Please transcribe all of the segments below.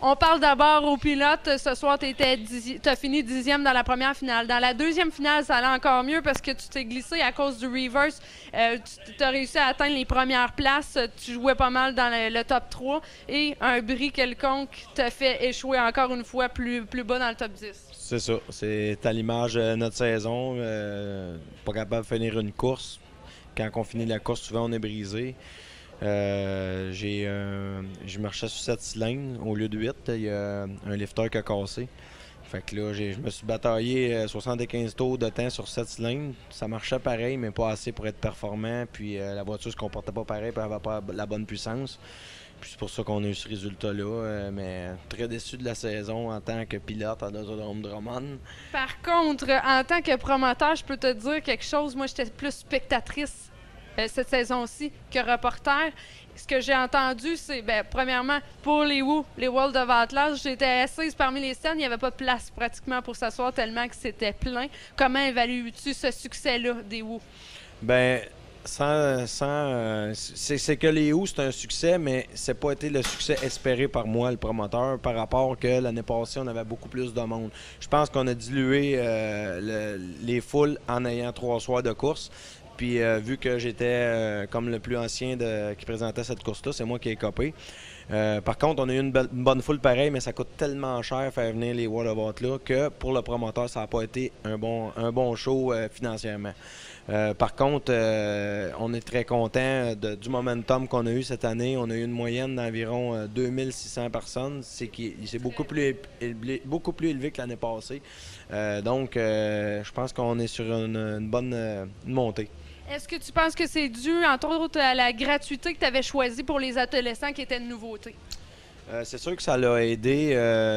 On parle d'abord aux pilotes. Ce soir, tu as fini 10e dans la première finale. Dans la deuxième finale, ça allait encore mieux parce que tu t'es glissé à cause du reverse. Tu as réussi à atteindre les premières places. Tu jouais pas mal dans le top 3. Et un bris quelconque t'a fait échouer encore une fois plus bas dans le top 10. C'est ça. C'est à l'image de notre saison. Pas capable de finir une course. Quand on finit la course, souvent on est brisé. Je marchais sur 7 cylindres au lieu de 8. Il y a un lifter qui a cassé. Fait que là, je me suis bataillé 75 tours de temps sur 7 cylindres. Ça marchait pareil, mais pas assez pour être performant. Puis la voiture se comportait pas pareil, puis elle n'avait pas la bonne puissance. Puis c'est pour ça qu'on a eu ce résultat-là. Mais très déçu de la saison en tant que pilote à l'Autodrome Drummond. Par contre, en tant que promoteur, je peux te dire quelque chose. Moi, j'étais plus spectatrice cette saison-ci que reporter. Ce que j'ai entendu, c'est, premièrement, pour les World of Atlas, j'étais assise parmi les scènes, il n'y avait pas de place pratiquement pour s'asseoir tellement que c'était plein. Comment évalues-tu ce succès-là des WOO? Ben, c'est que les Who, c'est un succès, mais c'est pas été le succès espéré par moi, le promoteur, par rapport que l'année passée, on avait beaucoup plus de monde. Je pense qu'on a dilué les foules en ayant 3 soirs de course. Puis vu que j'étais comme le plus ancien qui présentait cette course-là, c'est moi qui ai copé. Par contre, on a eu une bonne foule pareil, mais ça coûte tellement cher faire venir les World of Out là que pour le promoteur, ça n'a pas été un bon show financièrement. Par contre, on est très content du momentum qu'on a eu cette année. On a eu une moyenne d'environ 2600 personnes. C'est beaucoup plus élevé que l'année passée. Donc, je pense qu'on est sur une bonne montée. Est-ce que tu penses que c'est dû, entre autres, à la gratuité que tu avais choisie pour les adolescents qui était une nouveauté? C'est sûr que ça l'a aidé,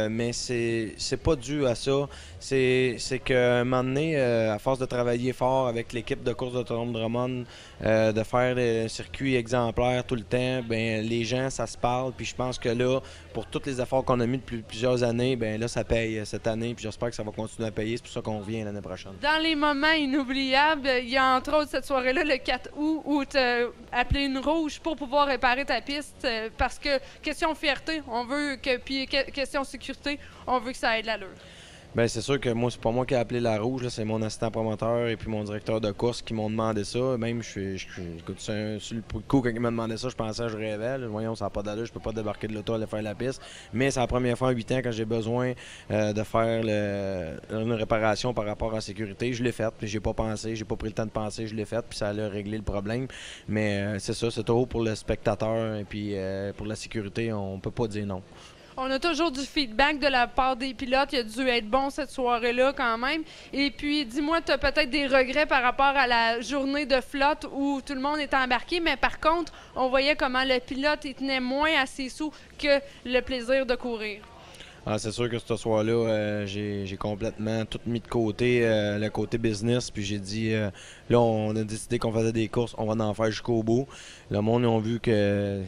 mais c'est pas dû à ça. C'est qu'à un moment donné, à force de travailler fort avec l'équipe de course d'Autodrome Drummond, de faire des circuits exemplaires tout le temps, ben les gens, ça se parle. Puis je pense que là, pour tous les efforts qu'on a mis depuis plusieurs années, ben là, ça paye cette année. Puis j'espère que ça va continuer à payer. C'est pour ça qu'on revient l'année prochaine. Dans les moments inoubliables, il y a entre autres cette soirée-là, le 4 août, où tu as appelé une rouge pour pouvoir réparer ta piste. Parce que, question fierté, on veut que, puis question sécurité, on veut que ça ait de l'allure. Bien, c'est sûr que moi, c'est pas moi qui ai appelé la rouge, c'est mon assistant promoteur et puis mon directeur de course qui m'ont demandé ça. Même, écoute, sur le coup, quand ils m'ont demandé ça, je pensais que je rêvais. Voyons, ça n'a pas d'allure, je peux pas débarquer de l'auto, aller faire la piste. Mais c'est la première fois en 8 ans que j'ai besoin de faire une réparation par rapport à la sécurité. Je l'ai faite, puis j'ai pas pensé, j'ai pas pris le temps de penser, je l'ai faite, puis ça a réglé le problème. Mais c'est ça, c'est trop pour le spectateur et puis pour la sécurité, on peut pas dire non. On a toujours du feedback de la part des pilotes. Il a dû être bon cette soirée-là quand même. Et puis, dis-moi, tu as peut-être des regrets par rapport à la journée de flotte où tout le monde était embarqué, mais par contre, on voyait comment le pilote il tenait moins à ses sous que le plaisir de courir. Ah, c'est sûr que ce soir-là, j'ai complètement tout mis de côté, le côté business. Puis j'ai dit, là, on a décidé qu'on faisait des courses, on va en faire jusqu'au bout. Le monde, ils ont vu que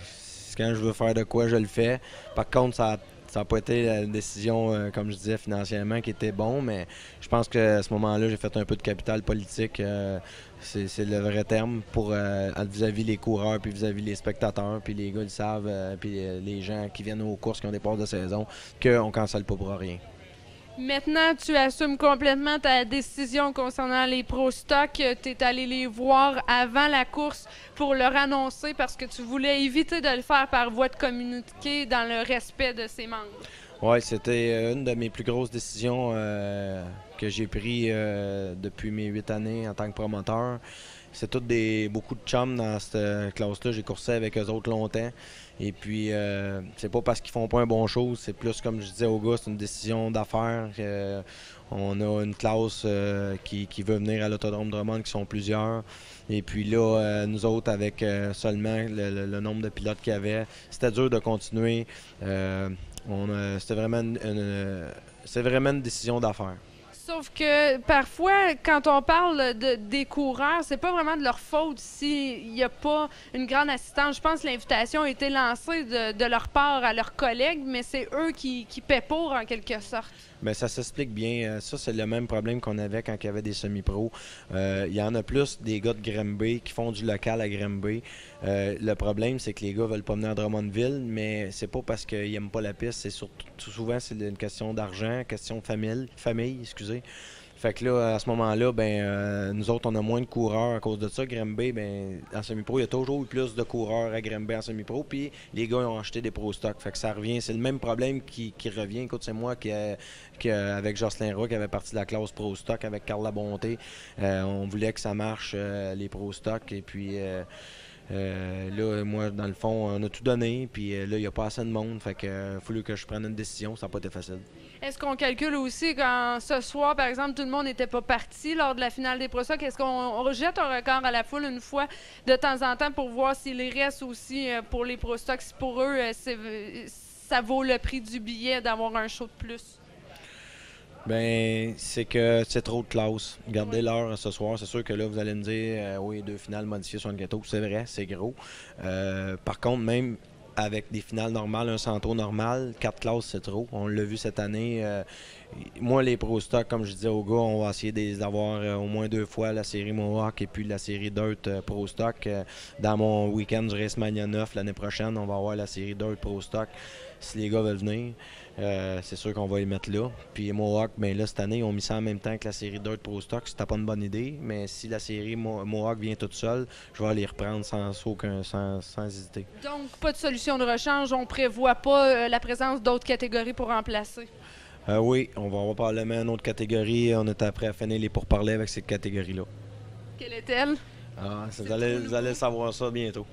quand je veux faire de quoi, je le fais. Par contre, ça n'a pas été la décision, comme je disais, financièrement, qui était bon, mais je pense qu'à ce moment-là, j'ai fait un peu de capital politique. C'est le vrai terme pour vis-à-vis les coureurs, puis vis-à-vis les spectateurs, puis les gars, ils savent, puis les gens qui viennent aux courses, qui ont des passes de saison, qu'on ne cancelle pas pour rien. Maintenant, tu assumes complètement ta décision concernant les Pro Stock. Tu es allé les voir avant la course pour leur annoncer parce que tu voulais éviter de le faire par voie de communiqué dans le respect de ses membres. Oui, c'était une de mes plus grosses décisions que j'ai prises depuis mes 8 années en tant que promoteur. C'est beaucoup de chums dans cette classe-là. J'ai coursé avec eux autres longtemps. Et puis, c'est pas parce qu'ils font pas un bon chose. C'est plus, comme je disais au gars, c'est une décision d'affaires. On a une classe qui veut venir à l'Autodrome Drummond, qui sont plusieurs. Et puis là, nous autres, avec seulement le nombre de pilotes qu'il y avait, c'était dur de continuer. C'était vraiment une décision d'affaires. Sauf que parfois, quand on parle des coureurs, c'est pas vraiment de leur faute s'il n'y a pas une grande assistance. Je pense que l'invitation a été lancée de leur part à leurs collègues, mais c'est eux qui paient pour, en quelque sorte. Bien, ça s'explique bien. Ça, c'est le même problème qu'on avait quand il y avait des semi-pros. Il y en a plus des gars de Granby qui font du local à Granby. Le problème, c'est que les gars veulent pas venir à Drummondville, mais c'est pas parce qu'ils n'aiment pas la piste. C'est surtout souvent c'est une question d'argent, question de famille, excusez. Fait que là, à ce moment-là, nous autres, on a moins de coureurs à cause de ça. Granby, en semi-pro, il y a toujours eu plus de coureurs à Granby en semi-pro. Puis les gars ils ont acheté des pro stock. Fait que ça revient. C'est le même problème qui revient. Écoute, c'est moi qui avec Jocelyn Roy, qui avait parti de la classe pro stock avec Carl Labonté. On voulait que ça marche, les pro stock. Et puis. Là, moi, dans le fond, on a tout donné, puis là, il n'y a pas assez de monde, fait que il a fallu que je prenne une décision, ça n'a pas été facile. Est-ce qu'on calcule aussi quand ce soir, par exemple, tout le monde n'était pas parti lors de la finale des Pro Stock? Est-ce qu'on jette un record à la foule une fois de temps en temps pour voir s'il reste aussi pour les Pro Stock, si pour eux, ça vaut le prix du billet d'avoir un show de plus? Ben, c'est que c'est trop de classe. Regardez l'heure ce soir. C'est sûr que là, vous allez me dire, oui, 2 finales modifiées sur le gâteau. C'est vrai, c'est gros. Par contre, même avec des finales normales, un centro normal, 4 classes, c'est trop. On l'a vu cette année. Moi, les Pro Stock, comme je disais aux gars, on va essayer d'avoir au moins 2 fois la série Mohawk et puis la série Dirt Pro Stock. Dans mon week-end du Racemania 9 l'année prochaine, on va avoir la série Dirt Pro Stock. Si les gars veulent venir, c'est sûr qu'on va les mettre là. Puis Mohawk, là, cette année, ils ont mis ça en même temps que la série Dirt Pro Stock. C'était pas une bonne idée, mais si la série Mohawk vient toute seule, je vais les reprendre sans hésiter. Donc, pas de solution de rechange. On prévoit pas la présence d'autres catégories pour remplacer. Oui, on va avoir probablement une autre catégorie. On est après à finir les pourparlers avec cette catégorie-là. Quelle est-elle? Vous allez savoir ça bientôt.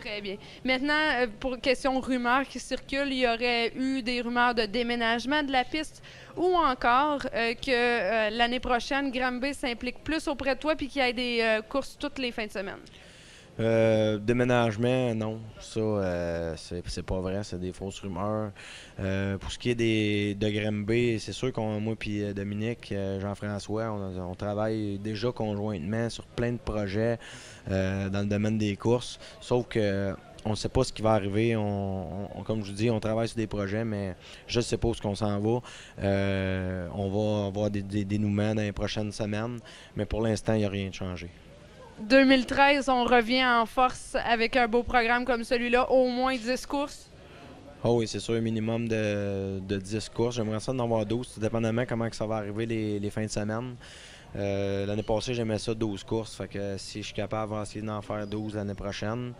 Très bien. Maintenant, pour question rumeurs qui circulent, il y aurait eu des rumeurs de déménagement de la piste ou encore que l'année prochaine, Granby s'implique plus auprès de toi puis qu'il y ait des courses toutes les fins de semaine. Déménagement, non. Ça, c'est pas vrai. C'est des fausses rumeurs. Pour ce qui est de Granby, c'est sûr qu'on moi puis Dominique, Jean-François, on travaille déjà conjointement sur plein de projets dans le domaine des courses. Sauf que on ne sait pas ce qui va arriver. Comme je vous dis, on travaille sur des projets, mais je ne sais pas où on s'en va. On va avoir des dénouements dans les prochaines semaines, mais pour l'instant, il n'y a rien de changé. 2013, on revient en force avec un beau programme comme celui-là, au moins 10 courses. Oh oui, c'est sûr, un minimum de 10 courses. J'aimerais ça d'en avoir 12, tout dépendamment comment que ça va arriver les fins de semaine. L'année passée, j'aimais ça 12 courses. Fait que si je suis capable, on va essayer d'en faire 12 l'année prochaine.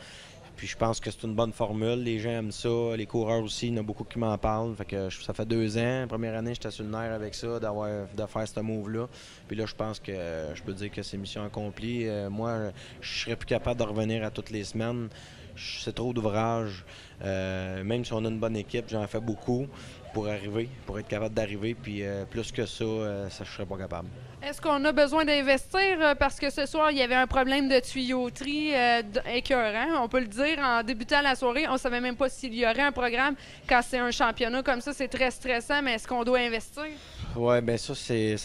Puis je pense que c'est une bonne formule. Les gens aiment ça. Les coureurs aussi, il y en a beaucoup qui m'en parlent. Fait que ça fait 2 ans. Première année, j'étais sur le nerf avec ça, de faire ce move-là. Puis là, je pense que je peux dire que c'est mission accomplie. Moi, je serais plus capable de revenir à toutes les semaines. C'est trop d'ouvrage. Même si on a une bonne équipe, j'en fais beaucoup pour être capable d'arriver. Puis plus que ça, je serais pas capable. Est-ce qu'on a besoin d'investir? Parce que ce soir, il y avait un problème de tuyauterie écœurant. On peut le dire, en débutant la soirée, on ne savait même pas s'il y aurait un programme. Quand c'est un championnat comme ça, c'est très stressant, mais est-ce qu'on doit investir? Oui, bien ça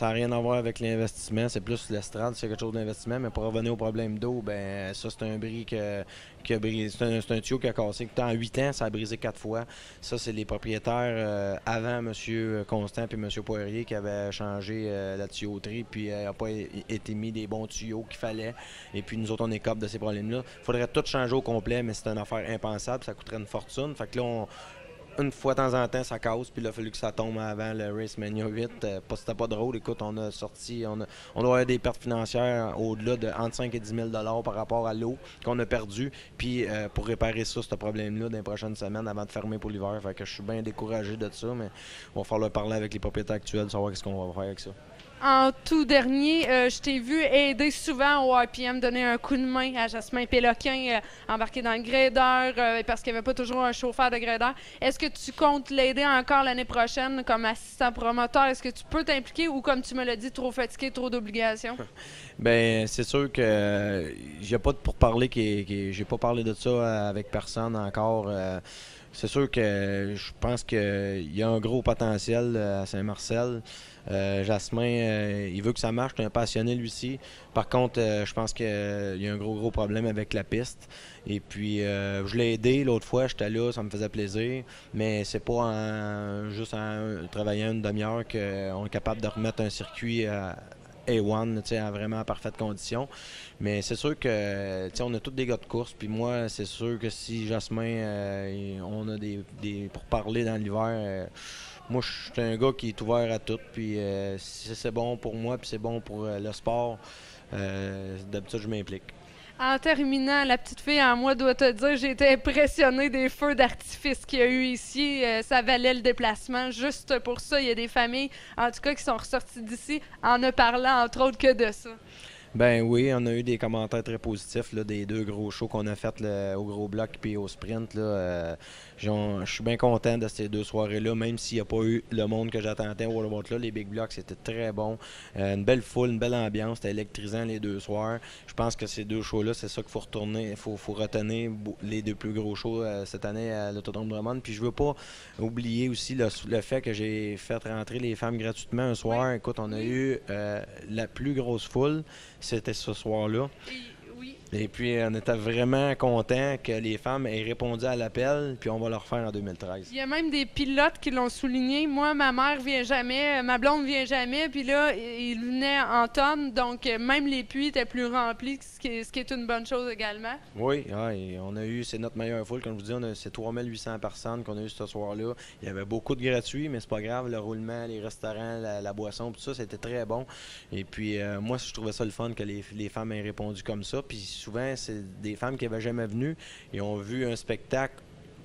n'a rien à voir avec l'investissement. C'est plus l'estrade, c'est quelque chose d'investissement. Mais pour revenir au problème d'eau, ben ça, c'est un bris qui a brisé. C'est un tuyau qui a cassé. En 8 ans, ça a brisé 4 fois. Ça, c'est les propriétaires avant M. Constant et M. Poirier qui avaient changé la tuyauterie, puis n'a pas été mis des bons tuyaux qu'il fallait. Et puis nous autres, on écope de ces problèmes-là. Il faudrait tout changer au complet, mais c'est une affaire impensable. Ça coûterait une fortune. Fait que là, une fois de temps en temps, ça casse, puis là, il a fallu que ça tombe avant le Racemania 8. C'était pas drôle. Écoute, on a sorti, on doit avoir des pertes financières au-delà de entre 5 et 10 000 par rapport à l'eau qu'on a perdu. Puis pour réparer ça, ce problème-là, dans les prochaines semaines, avant de fermer pour l'hiver. Fait que je suis bien découragé de ça, mais on va falloir parler avec les propriétaires actuels, savoir ce qu'on va faire avec ça. En tout dernier, je t'ai vu aider souvent au RPM, donner un coup de main à Jasmin Péloquin, embarqué dans le grader, parce qu'il n'y avait pas toujours un chauffeur de grader. Est-ce que tu comptes l'aider encore l'année prochaine comme assistant promoteur? Est-ce que tu peux t'impliquer ou, comme tu me l'as dit, trop fatigué, trop d'obligations? Bien, c'est sûr que j'ai pas de pourparler j'ai pas parlé de ça avec personne encore. C'est sûr que je pense qu'il y a un gros potentiel à Saint-Marcel. Jasmin, il veut que ça marche. C'est un passionné, lui aussi. Par contre, je pense qu'il y a un gros problème avec la piste. Et puis, je l'ai aidé l'autre fois. J'étais là, ça me faisait plaisir. Mais c'est pas juste en travaillant une demi-heure qu'on est capable de remettre un circuit A1, en vraiment parfaite condition. Mais c'est sûr que on a tous des gars de course. Puis moi, c'est sûr que si Jasmin, on a des pour parler dans l'hiver, moi, je suis un gars qui est ouvert à tout. Puis si c'est bon pour moi, puis c'est bon pour le sport, d'habitude, je m'implique. En terminant, la petite fille en moi doit te dire, j'ai été impressionnée des feux d'artifice qu'il y a eu ici. Ça valait le déplacement. Juste pour ça, il y a des familles, en tout cas, qui sont ressorties d'ici en ne parlant, entre autres, que de ça. Ben oui, on a eu des commentaires très positifs là, des deux gros shows qu'on a fait au gros bloc puis au sprint. Je suis bien content de ces deux soirées-là, même s'il n'y a pas eu le monde que j'attendais au World of Water. Les Big Blocks, c'était très bon. Une belle foule, une belle ambiance. C'était électrisant les deux soirs. Je pense que ces deux shows-là, c'est ça qu'il faut retourner. Il faut retenir les deux plus gros shows cette année à l'Autodrome Drummond. Puis je veux pas oublier aussi le fait que j'ai fait rentrer les femmes gratuitement un soir. Oui. Écoute, on a eu la plus grosse foule. C'était ce soir-là. Oui. Et puis, on était vraiment contents que les femmes aient répondu à l'appel, puis on va le refaire en 2013. Il y a même des pilotes qui l'ont souligné. Moi, ma mère vient jamais, ma blonde vient jamais, puis là, il venait en tonnes, donc même les puits étaient plus remplis, ce qui est une bonne chose également. Oui, et on a eu, c'est notre meilleure foule, comme je vous dis, c'est 3800 personnes qu'on a eu ce soir-là. Il y avait beaucoup de gratuits, mais c'est pas grave, le roulement, les restaurants, la boisson, tout ça, c'était très bon. Et puis, moi, je trouvais ça le fun que les femmes aient répondu comme ça, puis souvent, c'est des femmes qui n'avaient jamais venu et ont vu un spectacle,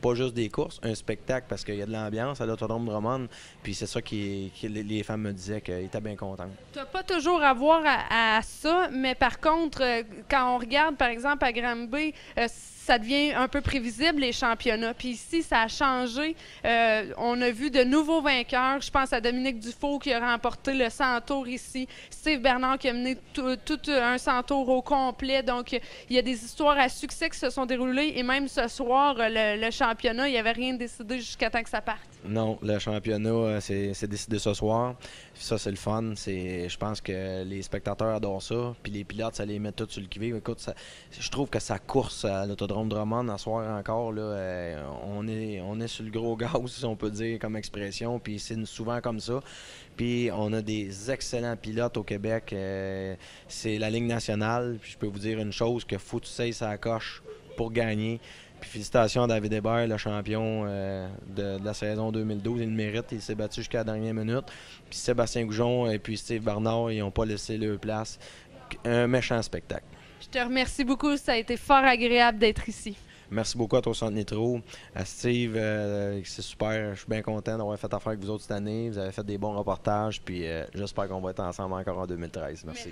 pas juste des courses, un spectacle parce qu'il y a de l'ambiance à l'Autodrome Drummond. Puis c'est ça les femmes me disaient qu'ils étaient bien contentes. Tu n'as pas toujours à voir à ça, mais par contre, quand on regarde, par exemple, à Granby, ça devient un peu prévisible, les championnats. Puis ici, ça a changé. On a vu de nouveaux vainqueurs. Je pense à Dominique Dufault qui a remporté le 100 tours ici. Steve Bernard qui a mené tout un 100 tours au complet. Donc, il y a des histoires à succès qui se sont déroulées. Et même ce soir, le championnat, il n'y avait rien décidé jusqu'à temps que ça parte. Non, le championnat, c'est décidé ce soir. Ça, c'est le fun. Je pense que les spectateurs adorent ça. Puis les pilotes, ça les met tout sur le qui-vive. Écoute, je trouve que ça course à l'Autodrome Drummond à soir encore. Là, on est sur le gros gaz, si on peut dire, comme expression. Puis c'est souvent comme ça. Puis on a des excellents pilotes au Québec. C'est la Ligue nationale. Puis je peux vous dire une chose, que faut que tu sais ça coche pour gagner. Puis félicitations à David Hébert, le champion de la saison 2012. Il le mérite, il s'est battu jusqu'à la dernière minute. Puis Sébastien Goujon et puis Steve Bernard, ils n'ont pas laissé leur place. Un méchant spectacle. Je te remercie beaucoup, ça a été fort agréable d'être ici. Merci beaucoup à toi, Centre Nitro. À Steve, c'est super. Je suis bien content d'avoir fait affaire avec vous autres cette année. Vous avez fait des bons reportages. Puis j'espère qu'on va être ensemble encore en 2013. Merci.